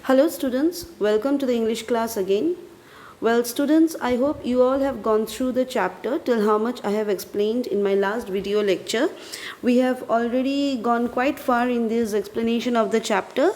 Hello students, welcome to the English class again. Well students, I hope you all have gone through the chapter till how much I have explained in my last video lecture. We have already gone quite far in this explanation of the chapter,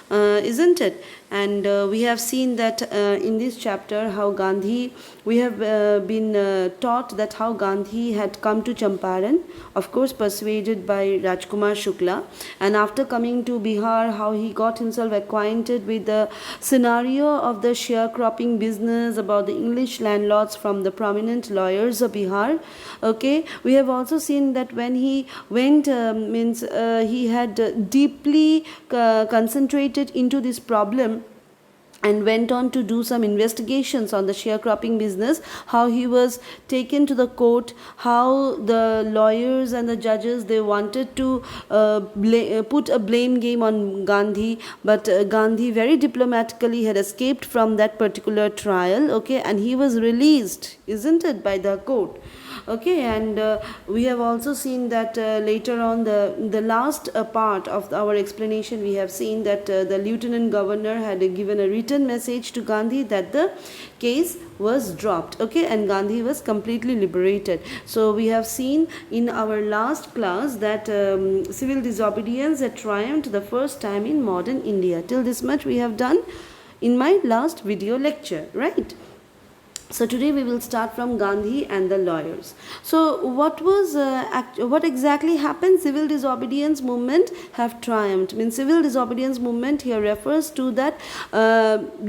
isn't it? And we have seen that in this chapter how Gandhi, we have been taught that how Gandhi had come to Champaran, of course persuaded by Rajkumar Shukla, and after coming to Bihar, how he got himself acquainted with the scenario of the sharecropping business, about the English landlords from the prominent lawyers of Bihar. Okay, we have also seen that when he went, he had deeply concentrated into this problem and went on to do some investigations on the sharecropping business, how he was taken to the court, how the lawyers and the judges, they wanted to put a blame game on Gandhi, but Gandhi very diplomatically had escaped from that particular trial, okay, and he was released, isn't it, by the court. Okay, and we have also seen that later on the last part of our explanation, we have seen that the lieutenant governor had given a written message to Gandhi that the case was dropped, okay, and Gandhi was completely liberated. So we have seen in our last class that civil disobedience had triumphed the first time in modern India. Till this much we have done in my last video lecture, right? So today we will start from Gandhi and the lawyers. So what exactly happened? Civil disobedience movement have triumphed. Means civil disobedience movement here refers to that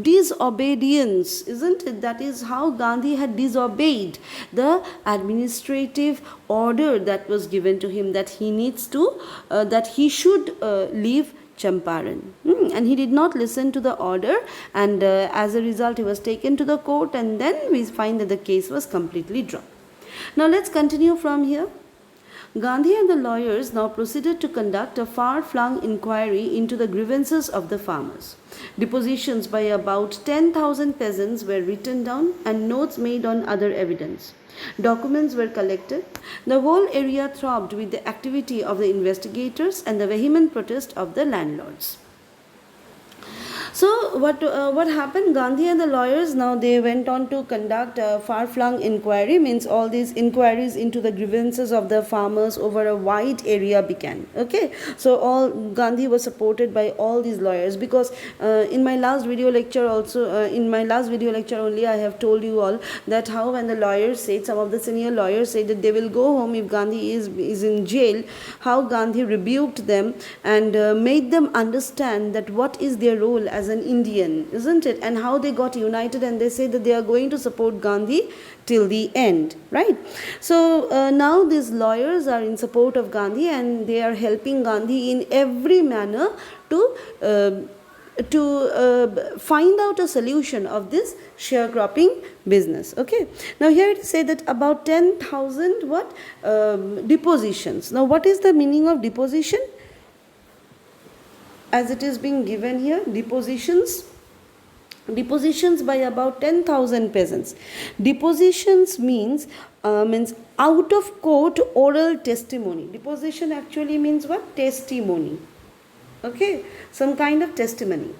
disobedience, isn't it? That is how Gandhi had disobeyed the administrative order that was given to him, that he needs to, that he should leave Champaran, and he did not listen to the order, and as a result he was taken to the court, and then we find that the case was completely dropped. Now let's continue from here. Gandhi and the lawyers now proceeded to conduct a far-flung inquiry into the grievances of the farmers. Depositions by about 10,000 peasants were written down and notes made on other evidence. Documents were collected. The whole area throbbed with the activity of the investigators and the vehement protest of the landlords. So what happened? Gandhi and the lawyers, now they went on to conduct a far-flung inquiry, means all these inquiries into the grievances of the farmers over a wide area began. Okay, so all Gandhi was supported by all these lawyers, because in my last video lecture only I have told you all that how when the lawyers said, some of the senior lawyers said that they will go home if Gandhi is in jail, how Gandhi rebuked them and made them understand that what is their role as an Indian, isn't it, and how they got united, and they say that they are going to support Gandhi till the end, right? So now these lawyers are in support of Gandhi, and they are helping Gandhi in every manner to find out a solution of this sharecropping business. Okay, now here it is said that about 10,000 depositions. Now what is the meaning of deposition? As it is being given here, depositions by about 10,000 peasants. Depositions means out of court oral testimony. Deposition actually means what? Testimony. Okay, some kind of testimony.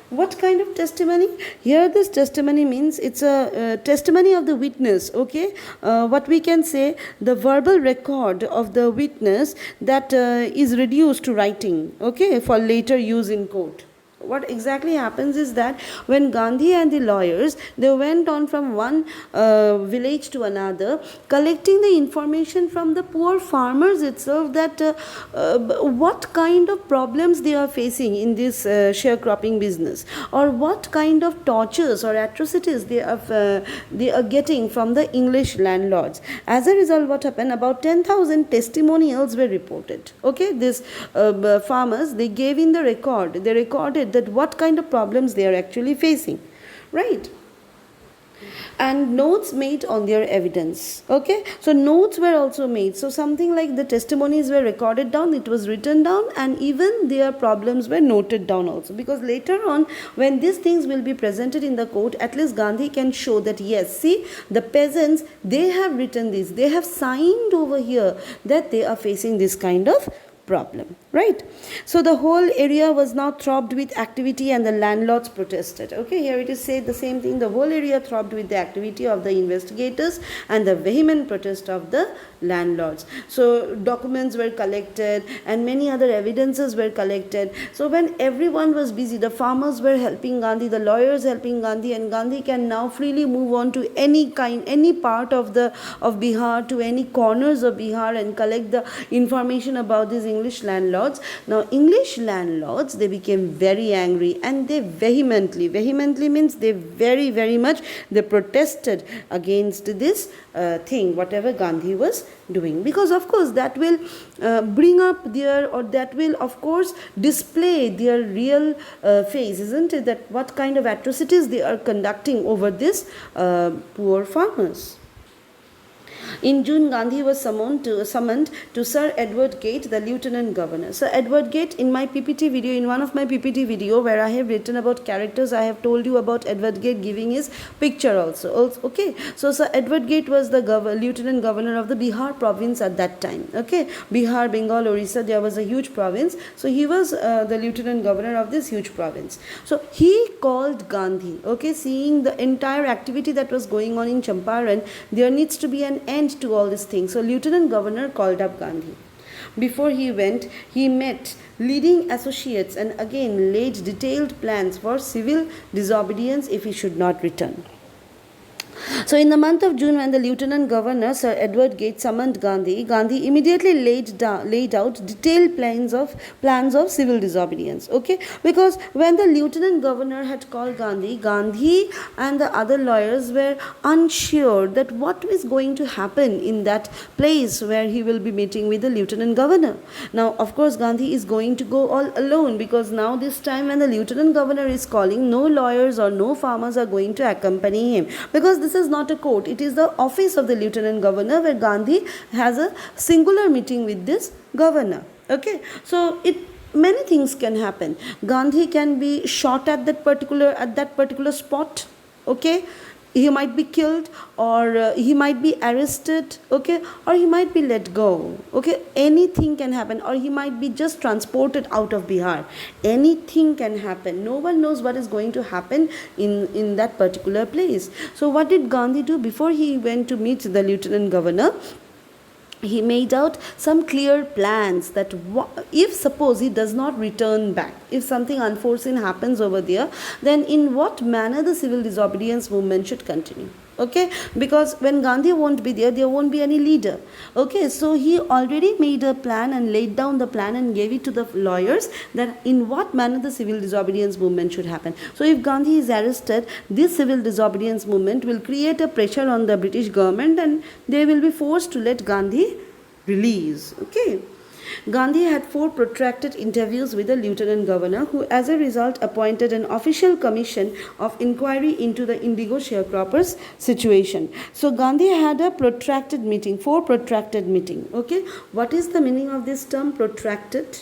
What kind of testimony? Here this testimony means it's a testimony of the witness, okay? What we can say, the verbal record of the witness that is reduced to writing, okay, for later use in court. What exactly happens is that when Gandhi and the lawyers, they went on from one village to another, collecting the information from the poor farmers itself, that what kind of problems they are facing in this sharecropping business, or what kind of tortures or atrocities they are getting from the English landlords. As a result, what happened? About 10,000 testimonials were reported. Okay, these farmers, they gave in the record. They recorded that what kind of problems they are actually facing, right? And notes made on their evidence. Okay, so notes were also made. So something like the testimonies were recorded down, it was written down, and even their problems were noted down also, because later on when these things will be presented in the court, at least Gandhi can show that yes, see, the peasants, they have written this, they have signed over here that they are facing this kind of problem, right? So the whole area was now throbbed with activity and the landlords protested. Okay, here it is said the same thing. The whole area throbbed with the activity of the investigators and the vehement protest of the landlords. So documents were collected and many other evidences were collected. So when everyone was busy, the farmers were helping Gandhi, the lawyers helping Gandhi, and Gandhi can now freely move on to any part of Bihar, to any corners of Bihar, and collect the information about these English landlords. Now English landlords, they became very angry and they vehemently means they very much, they protested against this thing, whatever Gandhi was doing, because of course that will bring up their, or that will of course display their real face, isn't it, that what kind of atrocities they are conducting over this poor farmers. In June, Gandhi was summoned to Sir Edward Gate, the Lieutenant Governor. Sir Edward Gate, in my PPT video, in one of my PPT video where I have written about characters, I have told you about Edward Gate giving his picture also. Okay, so Sir Edward Gate was the Lieutenant Governor of the Bihar province at that time. Okay, Bihar, Bengal, Orissa, there was a huge province. So he was the Lieutenant Governor of this huge province. So he called Gandhi. Okay, seeing the entire activity that was going on in Champaran, there needs to be an end to all these things. So Lieutenant Governor called up Gandhi. Before he went, he met leading associates and again laid detailed plans for civil disobedience if he should not return. So in the month of June, when the Lieutenant Governor Sir Edward Gate summoned Gandhi, Gandhi immediately laid out detailed plans of civil disobedience. Okay, because when the Lieutenant Governor had called Gandhi, Gandhi and the other lawyers were unsure that what is going to happen in that place where he will be meeting with the Lieutenant Governor. Now, of course, Gandhi is going to go all alone, because now this time when the Lieutenant Governor is calling, no lawyers or no farmers are going to accompany him, because this is not a court, it is the office of the Lieutenant Governor, where Gandhi has a singular meeting with this governor. Okay, so many things can happen. Gandhi can be shot at that particular spot. Okay, he might be killed, or he might be arrested, okay, or he might be let go. Okay, anything can happen, or he might be just transported out of Bihar. Anything can happen. No one knows what is going to happen in that particular place. So what did Gandhi do before he went to meet the Lieutenant Governor? He made out some clear plans that if suppose he does not return back, if something unforeseen happens over there, then in what manner the civil disobedience movement should continue. Okay, because when Gandhi won't be there, there won't be any leader. Okay, so he already made a plan and laid down the plan and gave it to the lawyers that in what manner the civil disobedience movement should happen. So if Gandhi is arrested, this civil disobedience movement will create a pressure on the British government and they will be forced to let Gandhi release. Okay. Gandhi had 4 protracted interviews with the Lieutenant Governor, who as a result appointed an official commission of inquiry into the Indigo sharecroppers situation. So Gandhi had a protracted meeting, 4 protracted meeting. Okay, what is the meaning of this term protracted?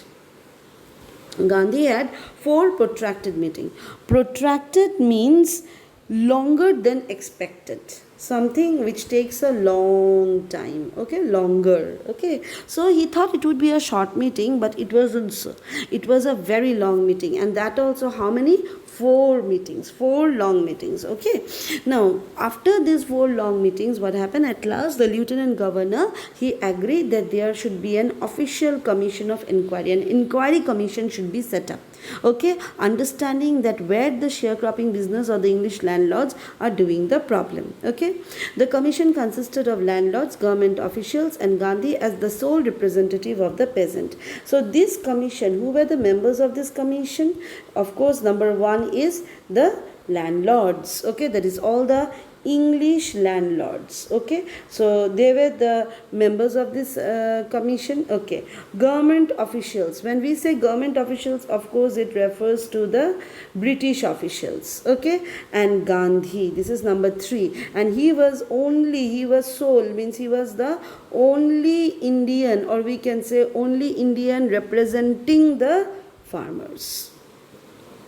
Gandhi had 4 protracted meeting. Protracted means longer than expected. Something which takes a long time, okay, longer. Okay, so he thought it would be a short meeting, but it wasn't so. It was a very long meeting, and that also how many? 4 meetings, 4 long meetings. Okay, now after these 4 long meetings, what happened? At last the Lieutenant Governor, he agreed that there should be an official commission of inquiry. An inquiry commission should be set up. Okay, understanding that where the sharecropping business or the English landlords are doing the problem. Okay, the commission consisted of landlords, government officials, and Gandhi as the sole representative of the peasant. So this commission, who were the members of this commission? Of course, number 1 is the landlords. Okay, that is all the English landlords. Okay, so they were the members of this commission. Okay, government officials. When we say government officials, of course it refers to the British officials. Okay, and Gandhi, this is number 3, and he was sole, means he was the only Indian, or we can say only Indian representing the farmers.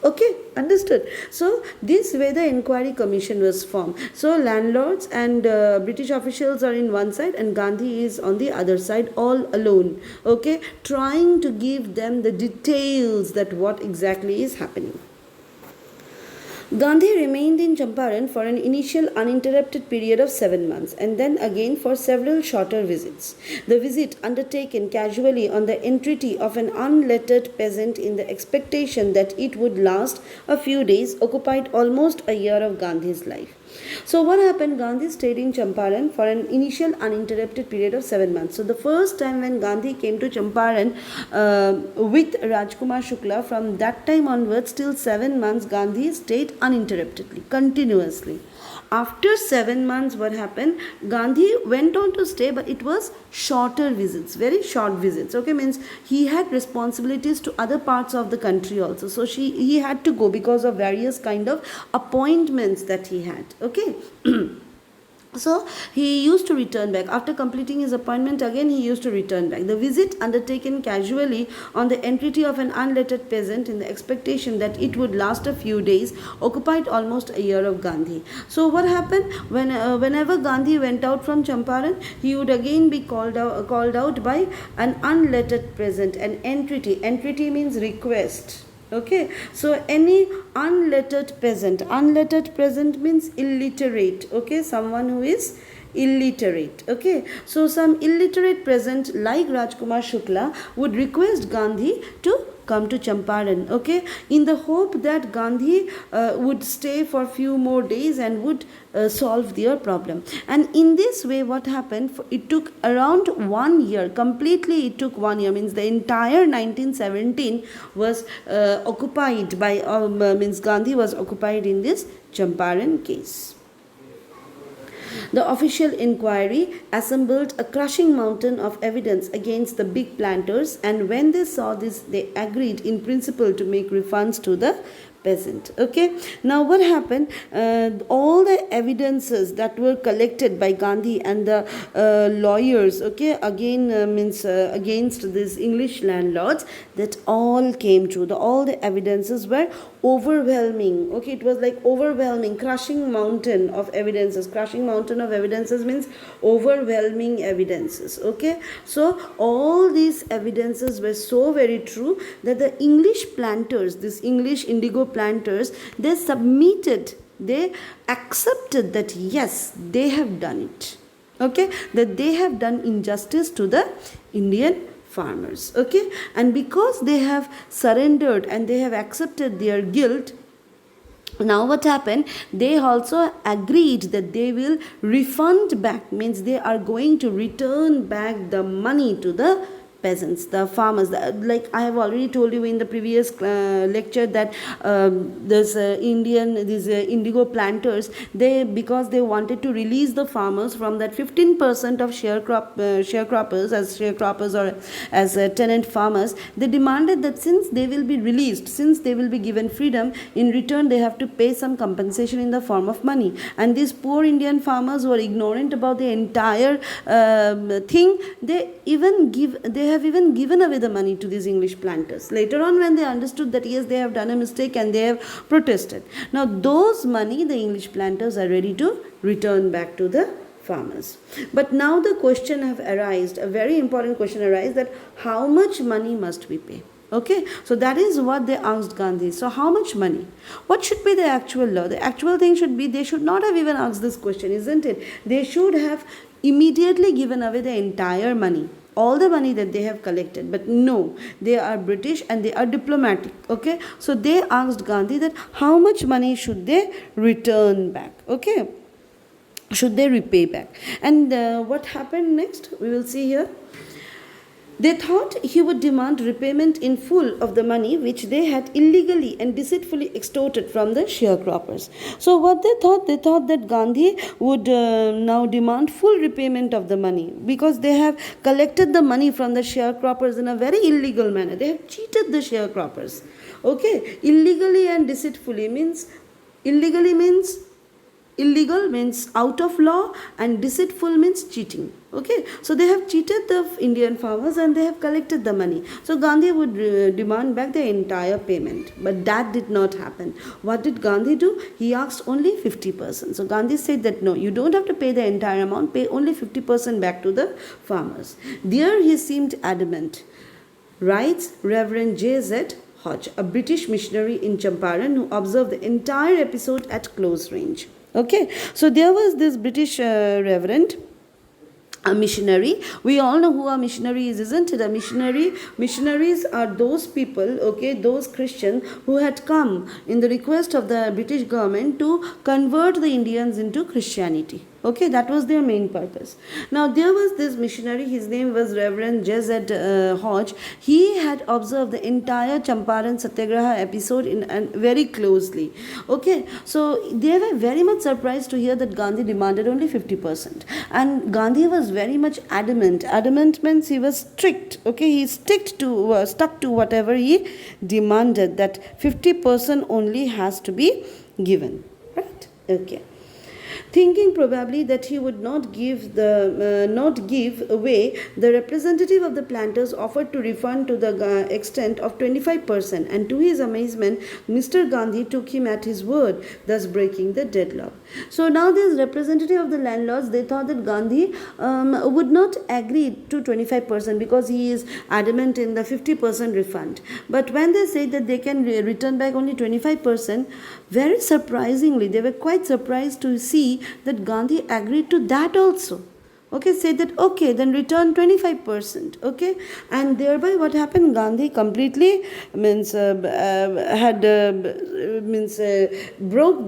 Okay, understood. So this way the inquiry commission was formed. So landlords and British officials are in one side and Gandhi is on the other side, all alone. Okay, trying to give them the details that what exactly is happening. Gandhi remained in Champaran for an initial uninterrupted period of 7 months and then again for several shorter visits. The visit, undertaken casually on the entreaty of an unlettered peasant in the expectation that it would last a few days, occupied almost a year of Gandhi's life. So what happened? Gandhi stayed in Champaran for an initial uninterrupted period of 7 months. So the first time when Gandhi came to Champaran with Rajkumar Shukla, from that time onwards till 7 months, Gandhi stayed uninterruptedly, continuously. After 7 months, what happened? Gandhi went on to stay, but it was shorter visits, very short visits. Okay, means he had responsibilities to other parts of the country also. So he had to go because of various kind of appointments that he had. Okay. So he used to return back. After completing his appointment, again he used to return back. The visit, undertaken casually on the entreaty of an unlettered peasant in the expectation that it would last a few days, occupied almost a year of Gandhi. So what happened? Whenever Gandhi went out from Champaran, he would again be called out by an unlettered peasant, an entreaty. Entreaty means request. Okay, so any unlettered peasant means illiterate. Okay, someone who is illiterate. Okay, so some illiterate peasant like Rajkumar Shukla would request Gandhi to come to Champaran, okay, in the hope that Gandhi would stay for a few more days and would solve their problem. And in this way, what happened? It took around 1 year, completely it took 1 year, means the entire 1917 was occupied by, means Gandhi was occupied in this Champaran case. The official inquiry assembled a crushing mountain of evidence against the big planters, and when they saw this, they agreed in principle to make refunds to the peasant. Okay, now what happened? All the evidences that were collected by Gandhi and the lawyers, okay, again means against these English landlords, that all came true. All the evidences were overwhelming. Okay, it was like overwhelming, crushing mountain of evidences. Crushing mountain of evidences means overwhelming evidences. Okay, so all these evidences were so very true that the English planters, this English indigo planters, they accepted that yes, they have done it. Okay, that they have done injustice to the Indian farmers. Okay, and because they have surrendered and they have accepted their guilt, now what happened? They also agreed that they will refund back, means they are going to return back the money to the peasants, the farmers. Like I have already told you in the previous lecture that these indigo planters, because they wanted to release the farmers from that 15% of sharecroppers or as tenant farmers, they demanded that since they will be released, since they will be given freedom, in return they have to pay some compensation in the form of money. And these poor Indian farmers were ignorant about the entire thing. They have even given away the money to these English planters. Later on, when they understood that yes, they have done a mistake and they have protested. Now those money the English planters are ready to return back to the farmers. But now the question have arisen, a very important question arises, that how much money must we pay? Okay, so that is what they asked Gandhi. So how much money? What should be the actual law? The actual thing should be, they should not have even asked this question, isn't it? They should have immediately given away the entire money, all the money that they have collected. But no, they are British and they are diplomatic. Okay, so they asked Gandhi that how much money should they return back? Okay, should they repay back? And what happened next? We will see here. They thought he would demand repayment in full of the money which they had illegally and deceitfully extorted from the sharecroppers. So what they thought that Gandhi would now demand full repayment of the money, because they have collected the money from the sharecroppers in a very illegal manner. They have cheated the sharecroppers. Okay, illegally and deceitfully means, illegally means illegal means out of law, and deceitful means cheating. Okay, so they have cheated the Indian farmers and they have collected the money. So Gandhi would demand back the entire payment, but that did not happen. What did Gandhi do? He asked only 50%. So Gandhi said that no, you don't have to pay the entire amount, pay only 50% back to the farmers. There he seemed adamant. Writes Reverend J.Z. Hodge, a British missionary in Champaran who observed the entire episode at close range. Okay, so there was this British reverend, a missionary. We all know who a missionary is, isn't it? Missionaries are those people, okay, those Christians who had come in the request of the British government to convert the Indians into Christianity. Okay, that was their main purpose. Now, there was this missionary, his name was Reverend J.Z. Hodge. He had observed the entire Champaran Satyagraha episode very closely. Okay, so they were very much surprised to hear that Gandhi demanded only 50%. And Gandhi was very much adamant. Adamant means he was strict. Okay, he stuck to whatever he demanded, that 50% only has to be given. Right? Okay. Thinking probably that he would not give away, the representative of the planters offered to refund to the extent of 25%, and to his amazement, Mr. Gandhi took him at his word, thus breaking the deadlock. So now this representative of the landlords, they thought that Gandhi would not agree to 25% because he is adamant in the 50% refund. But when they said that they can return back only 25%, very surprisingly, they were quite surprised to see that Gandhi agreed to that also. Okay, said that okay, then return 25%. Okay, and thereby what happened? Gandhi completely broke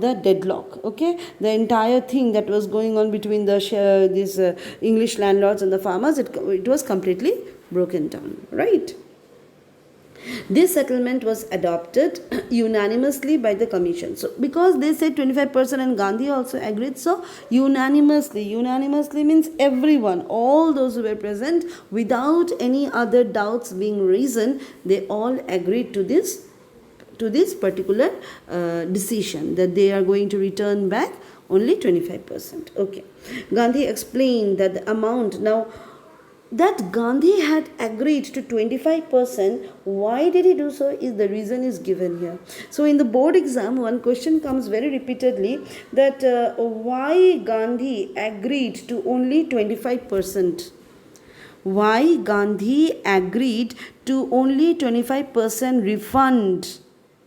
the deadlock. Okay, the entire thing that was going on between these English landlords and the farmers, it was completely broken down. Right. This settlement was adopted unanimously by the commission. So, because they said 25% and Gandhi also agreed, so unanimously means everyone, all those who were present, without any other doubts being reasoned, they all agreed to this particular decision, that they are going to return back only 25%. Okay. Gandhi explained that the amount, now that Gandhi had agreed to 25%, why did he do so? The reason is given here. So in the board exam, one question comes very repeatedly, that why Gandhi agreed to only 25%? Why Gandhi agreed to only 25% refund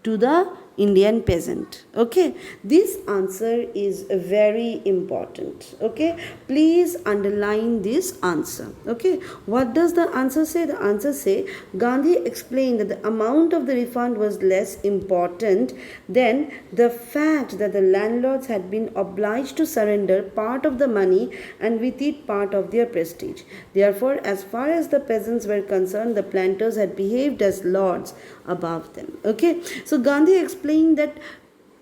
to the Indian peasant? Okay, this answer is very important. Okay, please underline this answer. Okay, what does the answer say? The answer say Gandhi explained that the amount of the refund was less important than the fact that the landlords had been obliged to surrender part of the money and with it part of their prestige. Therefore, as far as the peasants were concerned, the planters had behaved as lords above them. Okay, so Gandhi explained that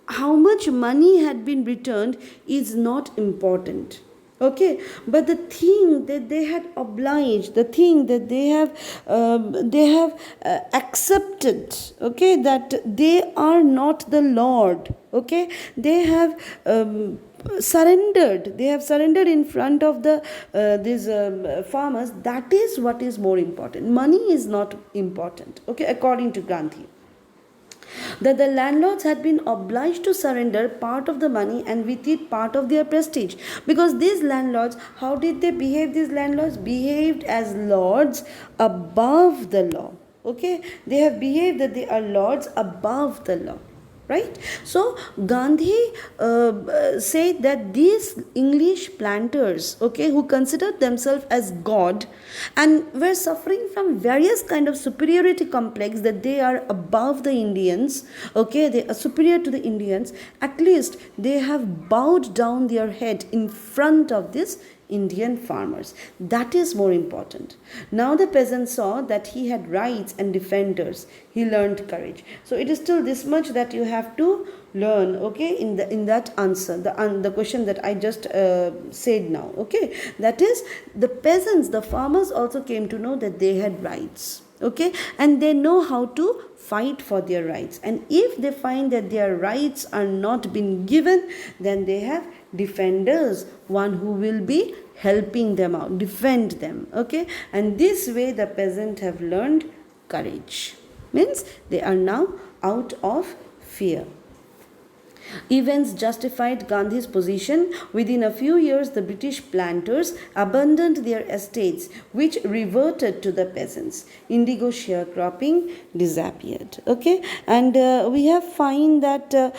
how much money had been returned is not important. Okay, but the thing that they had obliged, the thing that they have accepted, okay, that they are not the Lord. Okay, they have surrendered. They have surrendered in front of these farmers. That is what is more important. Money is not important. Okay, according to Gandhi, that the landlords had been obliged to surrender part of the money and with it part of their prestige. Because these landlords, how did they behave? These landlords behaved as lords above the law. Okay, they have behaved that they are lords above the law. Right? So Gandhi said that these English planters, okay, who considered themselves as God and were suffering from various kind of superiority complex, that they are above the Indians, okay, they are superior to the Indians, at least they have bowed down their head in front of this Indian farmers. That is more important. Now the peasant saw that he had rights and defenders. He learned courage. So it is still this much that you have to learn, okay, in that answer, the question that I just said now. Okay, that is, the peasants, the farmers also came to know that they had rights. okay, and they know how to fight for their rights. And if they find that their rights are not being given, then they have defenders, one who will be helping them out, defend them, okay. And this way the peasant have learned courage, means they are now out of fear. Events justified Gandhi's position. Within a few years, the British planters abandoned their estates, which reverted to the peasants. Indigo sharecropping disappeared. Okay, and we have find that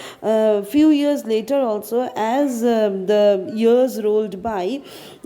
few years later also, as the years rolled by,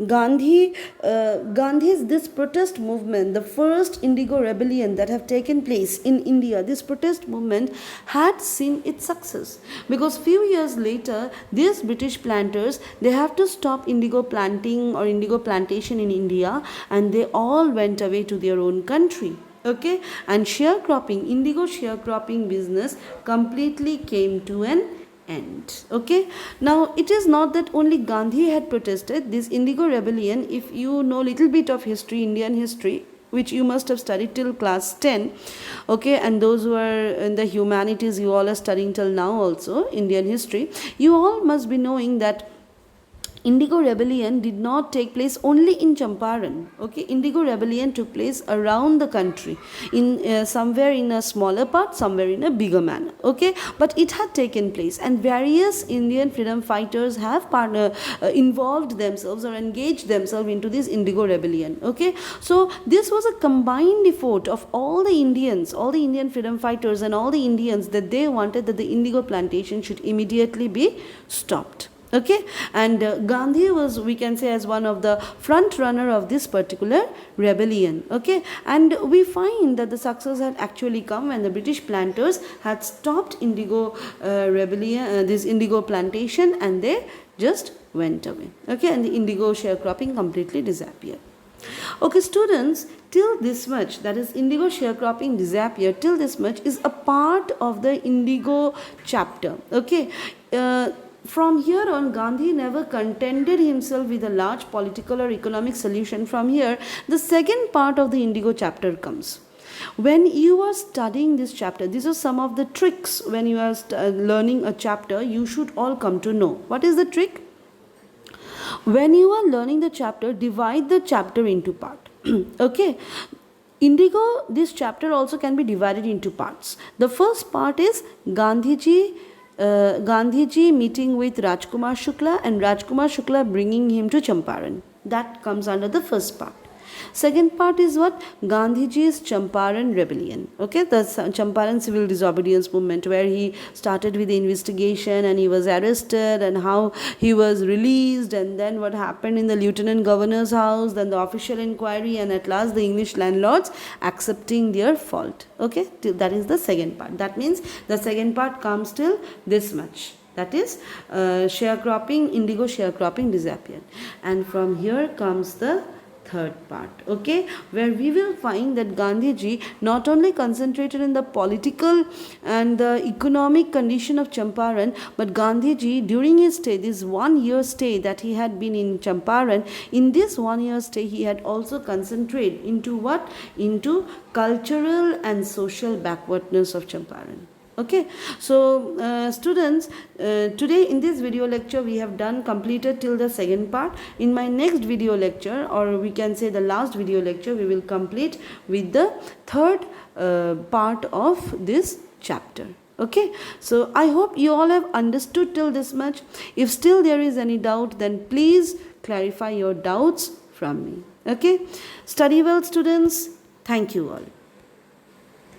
Gandhi's this protest movement, the first Indigo rebellion that have taken place in India, this protest movement had seen its success, because few years later these British planters, they have to stop indigo planting or indigo plantation in India, and they all went away to their own country, okay. And sharecropping, indigo sharecropping business completely came to an end, okay. Now it is not that only Gandhi had protested. This Indigo rebellion, if you know little bit of history, Indian history, which you must have studied till class 10, okay, and those who are in the humanities, you all are studying till now also Indian history, you all must be knowing that Indigo rebellion did not take place only in Champaran, okay. Indigo rebellion took place around the country, in somewhere in a smaller part, somewhere in a bigger manner, okay. But it had taken place, and various Indian freedom fighters have involved themselves or engaged themselves into this Indigo rebellion, okay. So this was a combined effort of all the Indians, all the Indian freedom fighters and all the Indians, that they wanted that the indigo plantation should immediately be stopped, okay. And Gandhi was, we can say, as one of the front runner of this particular rebellion, okay. And we find that the success had actually come when the British planters had stopped indigo rebellion, this indigo plantation, and they just went away, okay. And the indigo sharecropping completely disappeared. Okay, students, till this much, that is indigo sharecropping disappeared, till this much is a part of the indigo chapter, okay. From here on, Gandhi never contented himself with a large political or economic solution. From here, the second part of the Indigo chapter comes. When you are studying this chapter, these are some of the tricks when you are learning a chapter, you should all come to know. What is the trick? When you are learning the chapter, divide the chapter into part. Okay. Indigo, this chapter also can be divided into parts. The first part is Gandhiji meeting with Rajkumar Shukla, and Rajkumar Shukla bringing him to Champaran. That comes under the first part. Second part is what? Gandhiji's Champaran rebellion. Okay, the Champaran civil disobedience movement, where he started with the investigation and he was arrested and how he was released, and then what happened in the lieutenant governor's house, then the official inquiry, and at last the English landlords accepting their fault. Okay, that is the second part. That means the second part comes till this much. That is sharecropping, indigo sharecropping disappeared. And from here comes the third part, okay, where we will find that Gandhiji not only concentrated in the political and the economic condition of Champaran, but Gandhiji, during his stay, this 1 year stay that he had been in Champaran, in this 1 year stay he had also concentrated into what? Into cultural and social backwardness of Champaran. Okay, so students, today in this video lecture we have completed till the second part. In my next video lecture, or we can say the last video lecture, we will complete with the third part of this chapter. Okay, so I hope you all have understood till this much. If still there is any doubt, then please clarify your doubts from me. Okay, study well, students. Thank you all.